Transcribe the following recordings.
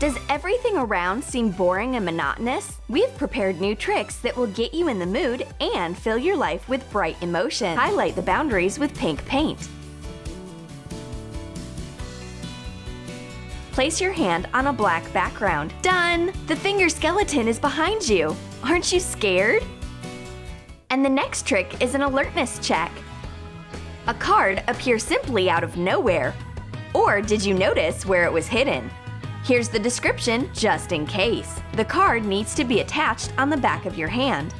Does everything around seem boring and monotonous? We've prepared new tricks that will get you in the mood and fill your life with bright emotion. Highlight the boundaries with pink paint. Place your hand on a black background. Done! The finger skeleton is behind you. Aren't you scared? And the next trick is an alertness check. A card appears simply out of nowhere. Or did you notice where it was hidden? Here's the description just in case. The card needs to be attached on the back of your hand.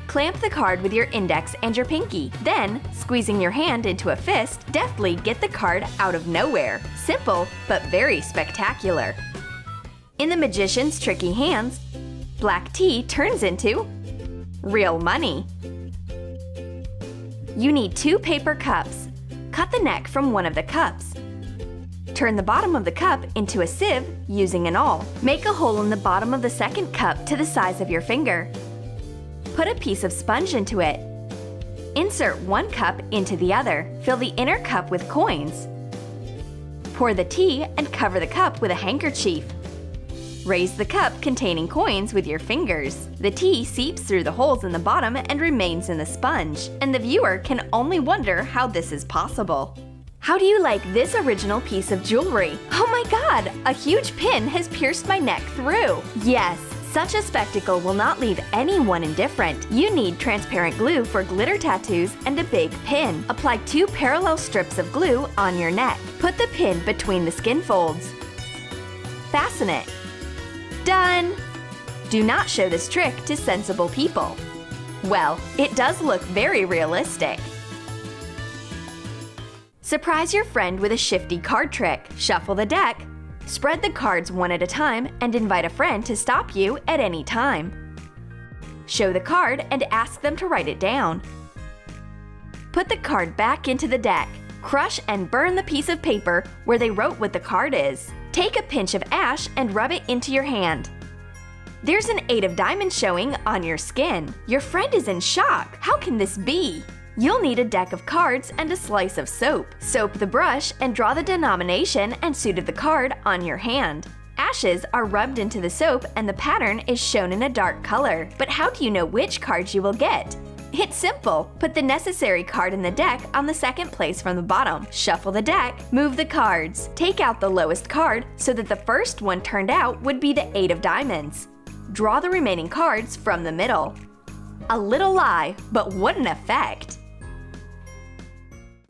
Clamp the card with your index and your pinky. Then, squeezing your hand into a fist, deftly get the card out of nowhere. Simple, but very spectacular. In the magician's tricky hands, black tea turns into real money. You need 2 paper cups. Cut the neck from one of the cups. Turn the bottom of the cup into a sieve using an awl. Make a hole in the bottom of the second cup to the size of your finger. Put a piece of sponge into it. Insert one cup into the other. Fill the inner cup with coins. Pour the tea and cover the cup with a handkerchief. Raise the cup containing coins with your fingers. The tea seeps through the holes in the bottom and remains in the sponge, and the viewer can only wonder how this is possible. How do you like this original piece of jewelry? Oh my god! A huge pin has pierced my neck through! Yes! Such a spectacle will not leave anyone indifferent. You need transparent glue for glitter tattoos and a big pin. Apply 2 parallel strips of glue on your neck. Put the pin between the skin folds. Fasten it. Done! Do not show this trick to sensible people. Well, it does look very realistic. Surprise your friend with a shifty card trick. Shuffle the deck. Spread the cards one at a time and invite a friend to stop you at any time. Show the card and ask them to write it down. Put the card back into the deck. Crush and burn the piece of paper where they wrote what the card is. Take a pinch of ash and rub it into your hand. There's an 8 of diamonds showing on your skin. Your friend is in shock. How can this be? You'll need a deck of cards and a slice of soap. Soap the brush and draw the denomination and suit of the card on your hand. Ashes are rubbed into the soap and the pattern is shown in a dark color. But how do you know which cards you will get? It's simple. Put the necessary card in the deck on the second place from the bottom. Shuffle the deck. Move the cards. Take out the lowest card so that the first one turned out would be the 8 of diamonds. Draw the remaining cards from the middle. A little lie, but what an effect!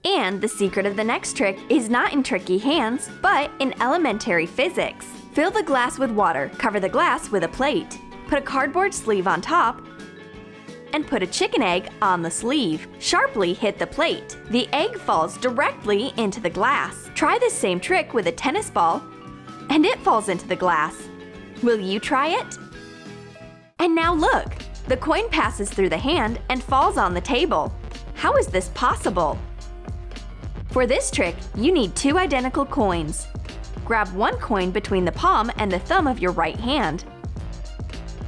And the secret of the next trick is not in tricky hands, but in elementary physics. Fill the glass with water, cover the glass with a plate. Put a cardboard sleeve on top, and put a chicken egg on the sleeve. Sharply hit the plate. The egg falls directly into the glass. Try this same trick with a tennis ball, and it falls into the glass. Will you try it? And now look! The coin passes through the hand and falls on the table. How is this possible? For this trick, you need 2 identical coins. Grab one coin between the palm and the thumb of your right hand.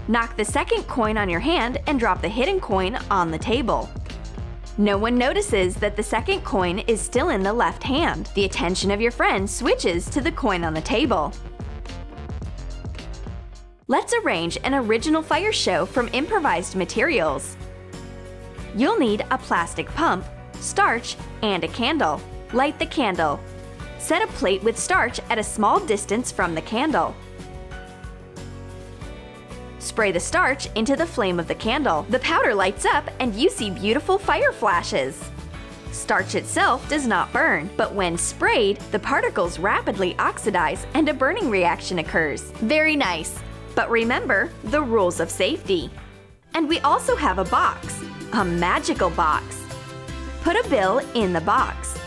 Knock the second coin on your hand and drop the hidden coin on the table. No one notices that the second coin is still in the left hand. The attention of your friend switches to the coin on the table. Let's arrange an original fire show from improvised materials. You'll need a plastic pump, starch, and a candle. Light the candle. Set a plate with starch at a small distance from the candle. Spray the starch into the flame of the candle. The powder lights up and you see beautiful fire flashes. Starch itself does not burn, but when sprayed, the particles rapidly oxidize and a burning reaction occurs. Very nice! But remember the rules of safety. And we also have a box, a magical box. Put a bill in the box.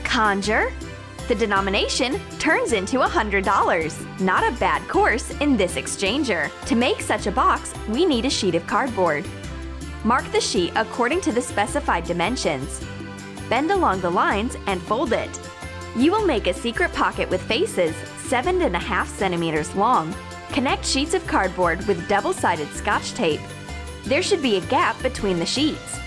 Conjure. The denomination turns into $100. Not a bad course in this exchanger. To make such a box, we need a sheet of cardboard. Mark the sheet according to the specified dimensions. Bend along the lines and fold it. You will make a secret pocket with faces 7.5 centimeters long. Connect sheets of cardboard with double-sided Scotch tape. There should be a gap between the sheets.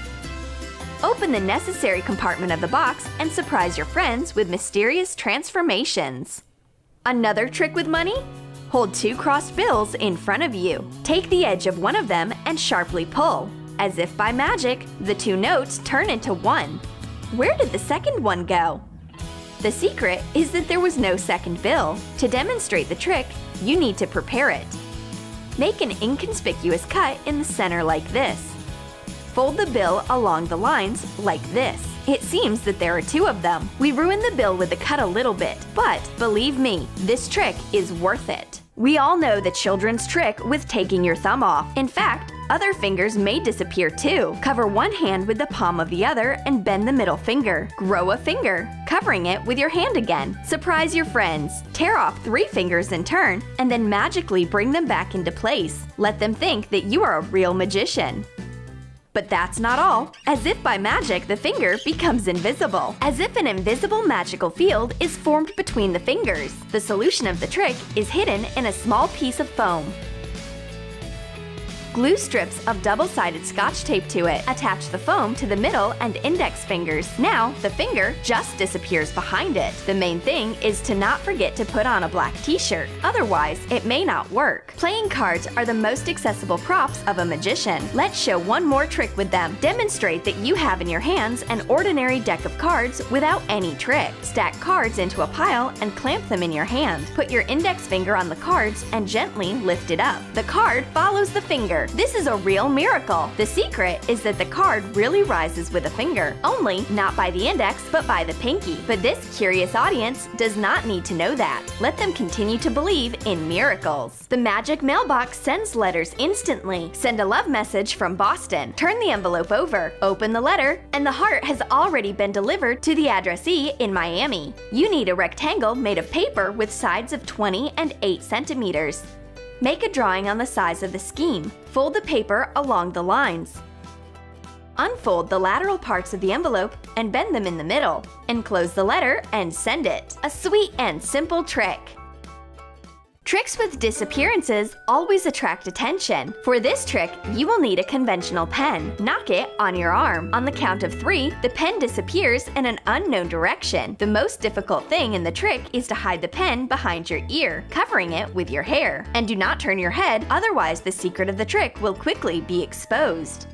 Open the necessary compartment of the box and surprise your friends with mysterious transformations. Another trick with money? Hold 2 crossed bills in front of you. Take the edge of one of them and sharply pull. As if by magic, the 2 notes turn into one. Where did the second one go? The secret is that there was no second bill. To demonstrate the trick, you need to prepare it. Make an inconspicuous cut in the center like this. Fold the bill along the lines like this. It seems that there are 2 of them. We ruined the bill with the cut a little bit, but believe me, this trick is worth it. We all know the children's trick with taking your thumb off. In fact, other fingers may disappear too. Cover one hand with the palm of the other and bend the middle finger. Grow a finger, covering it with your hand again. Surprise your friends. Tear off 3 fingers in turn and then magically bring them back into place. Let them think that you are a real magician. But that's not all. As if by magic, the finger becomes invisible. As if an invisible magical field is formed between the fingers. The solution of the trick is hidden in a small piece of foam. Glue strips of double-sided Scotch tape to it. Attach the foam to the middle and index fingers. Now, the finger just disappears behind it. The main thing is to not forget to put on a black t-shirt. Otherwise, it may not work. Playing cards are the most accessible props of a magician. Let's show one more trick with them. Demonstrate that you have in your hands an ordinary deck of cards without any trick. Stack cards into a pile and clamp them in your hand. Put your index finger on the cards and gently lift it up. The card follows the finger. This is a real miracle. The secret is that the card really rises with a finger, only not by the index but by the pinky. But this curious audience does not need to know that. Let them continue to believe in miracles. The magic mailbox sends letters instantly. Send a love message from Boston. Turn the envelope over, open the letter, and the heart has already been delivered to the addressee in Miami. You need a rectangle made of paper with sides of 20 and 8 centimeters. Make a drawing on the size of the scheme. Fold the paper along the lines. Unfold the lateral parts of the envelope and bend them in the middle. Enclose the letter and send it. A sweet and simple trick. Tricks with disappearances always attract attention. For this trick, you will need a conventional pen. Knock it on your arm. On the count of 3, the pen disappears in an unknown direction. The most difficult thing in the trick is to hide the pen behind your ear, covering it with your hair. And do not turn your head, otherwise the secret of the trick will quickly be exposed.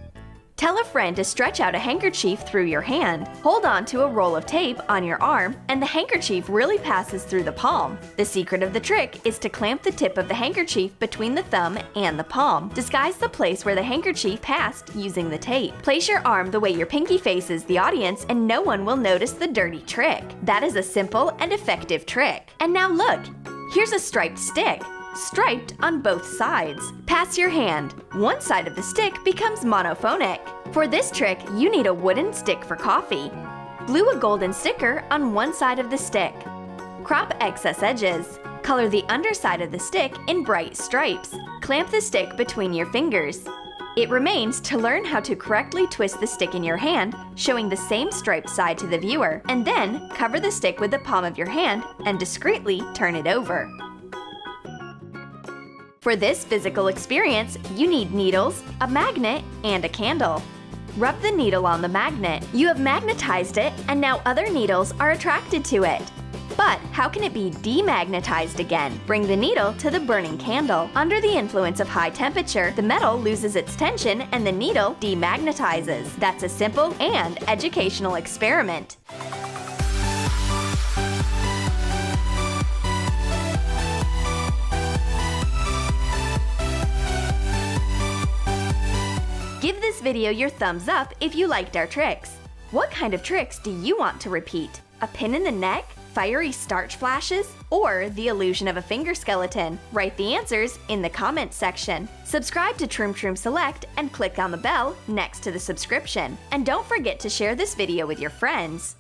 Tell a friend to stretch out a handkerchief through your hand. Hold on to a roll of tape on your arm, and the handkerchief really passes through the palm. The secret of the trick is to clamp the tip of the handkerchief between the thumb and the palm. Disguise the place where the handkerchief passed using the tape. Place your arm the way your pinky faces the audience, and no one will notice the dirty trick. That is a simple and effective trick. And now look, here's a striped stick. Striped on both sides. Pass your hand. One side of the stick becomes monophonic. For this trick, you need a wooden stick for coffee. Glue a golden sticker on one side of the stick. Crop excess edges. Color the underside of the stick in bright stripes. Clamp the stick between your fingers. It remains to learn how to correctly twist the stick in your hand, showing the same striped side to the viewer, and then cover the stick with the palm of your hand and discreetly turn it over. For this physical experience, you need needles, a magnet, and a candle. Rub the needle on the magnet. You have magnetized it, and now other needles are attracted to it. But how can it be demagnetized again? Bring the needle to the burning candle. Under the influence of high temperature, the metal loses its tension and the needle demagnetizes. That's a simple and educational experiment. Give this video your thumbs up if you liked our tricks. What kind of tricks do you want to repeat? A pin in the neck? Fiery starch flashes? Or the illusion of a finger skeleton? Write the answers in the comments section. Subscribe to Troom Troom Select and click on the bell next to the subscription. And don't forget to share this video with your friends.